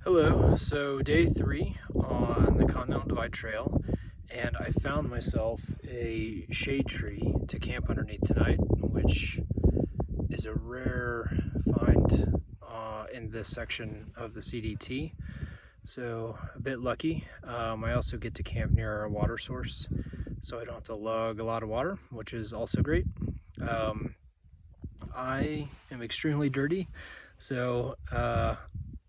Hello, so day 3 on the Continental Divide Trail, and I found myself a shade tree to camp underneath tonight, which is a rare find in this section of the CDT, so a bit lucky. I also get to camp near a water source, so I don't have to lug a lot of water, which is also great. I am extremely dirty, so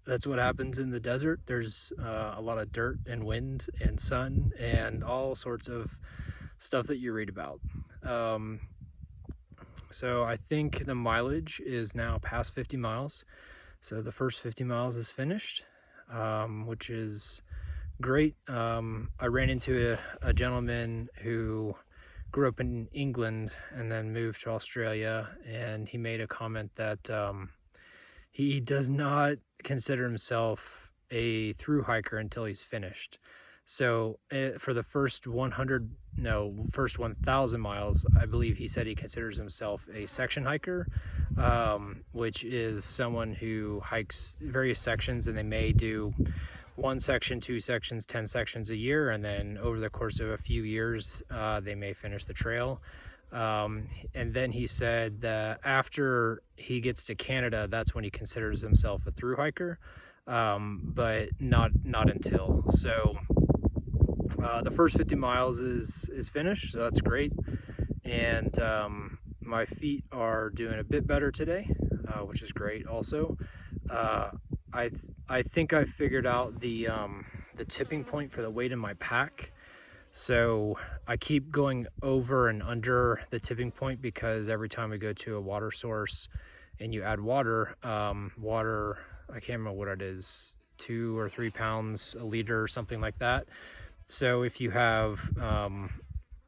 that's what happens in the desert. There's a lot of dirt and wind and sun and all sorts of stuff that you read about. So I think the mileage is now past 50 miles. So the first 50 miles is finished, which is great. I ran into a gentleman who grew up in England and then moved to Australia, and he made a comment that he does not consider himself a through hiker until he's finished. So for the first 1,000 miles, I believe he said he considers himself a section hiker, which is someone who hikes various sections, and they may do 1 section, 2 sections, 10 sections a year, and then over the course of a few years, they may finish the trail. And then he said that after he gets to Canada, that's when he considers himself a through hiker, but not until. So the first 50 miles is finished, so that's great. And my feet are doing a bit better today, which is great also. I think I figured out the tipping point for the weight in my pack. So I keep going over and under the tipping point because every time we go to a water source and you add water, I can't remember what it is, 2 or 3 pounds a liter or something like that. So if you have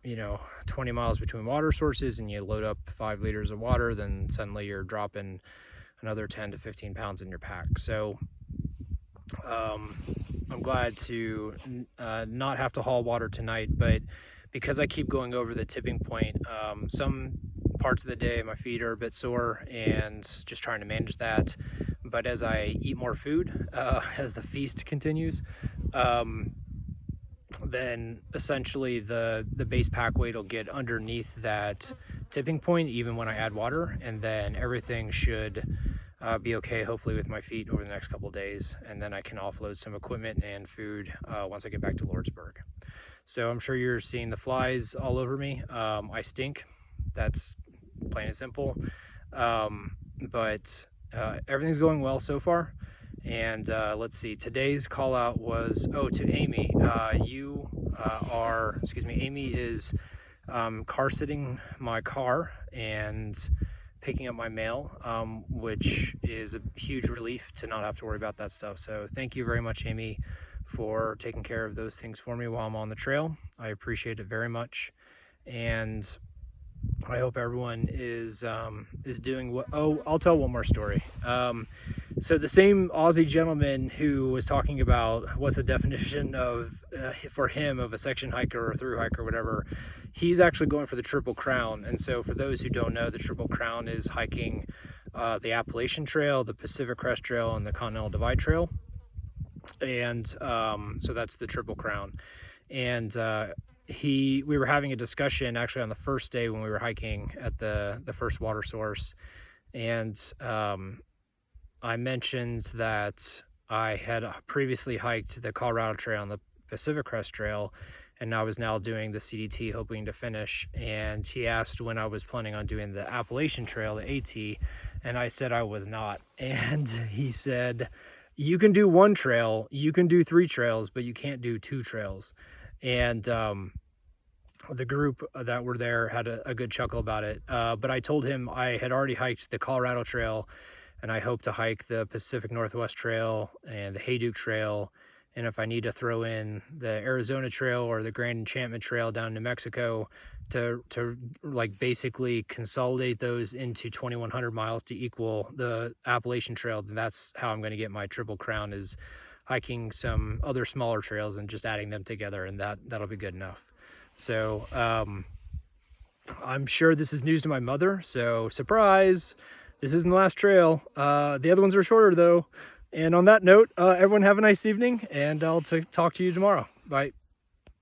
20 miles between water sources and you load up 5 liters of water, then suddenly you're dropping another 10 to 15 pounds in your pack. So I'm glad to not have to haul water tonight, but because I keep going over the tipping point, some parts of the day my feet are a bit sore and just trying to manage that. But as I eat more food, as the feast continues, then essentially the base pack weight will get underneath that tipping point even when I add water, and then everything should be okay, hopefully, with my feet over the next couple days, and then I can offload some equipment and food once I get back to Lordsburg. So I'm sure you're seeing the flies all over me. I stink. That's plain and simple. But everything's going well so far. And let's see, today's call out was, to Amy. Amy is car sitting my car and picking up my mail, which is a huge relief to not have to worry about that stuff. So thank you very much, Amy, for taking care of those things for me while I'm on the trail. I appreciate it very much, and I hope everyone is doing what. Oh, I'll tell one more story. So the same Aussie gentleman who was talking about what's the definition of for him of a section hiker or through hiker or whatever, he's actually going for the Triple Crown. And so for those who don't know, the Triple Crown is hiking the Appalachian Trail, the Pacific Crest Trail, and the Continental Divide Trail. And so that's the Triple Crown. And we were having a discussion actually on the first day when we were hiking at the first water source, and I mentioned that I had previously hiked the Colorado Trail and the Pacific Crest Trail, and I was now doing the CDT, hoping to finish. And he asked when I was planning on doing the Appalachian Trail, the AT, and I said I was not. And he said, you can do 1 trail, you can do 3 trails, but you can't do 2 trails. And the group that were there had a good chuckle about it. But I told him I had already hiked the Colorado Trail, and I hope to hike the Pacific Northwest Trail and the Hayduke Trail. And if I need to throw in the Arizona Trail or the Grand Enchantment Trail down in New Mexico to like basically consolidate those into 2,100 miles to equal the Appalachian Trail, then that's how I'm going to get my Triple Crown, is hiking some other smaller trails and just adding them together, and that'll be good enough. So I'm sure this is news to my mother, so surprise. This isn't the last trail. The other ones are shorter though. And on that note, everyone have a nice evening, and I'll talk to you tomorrow. Bye.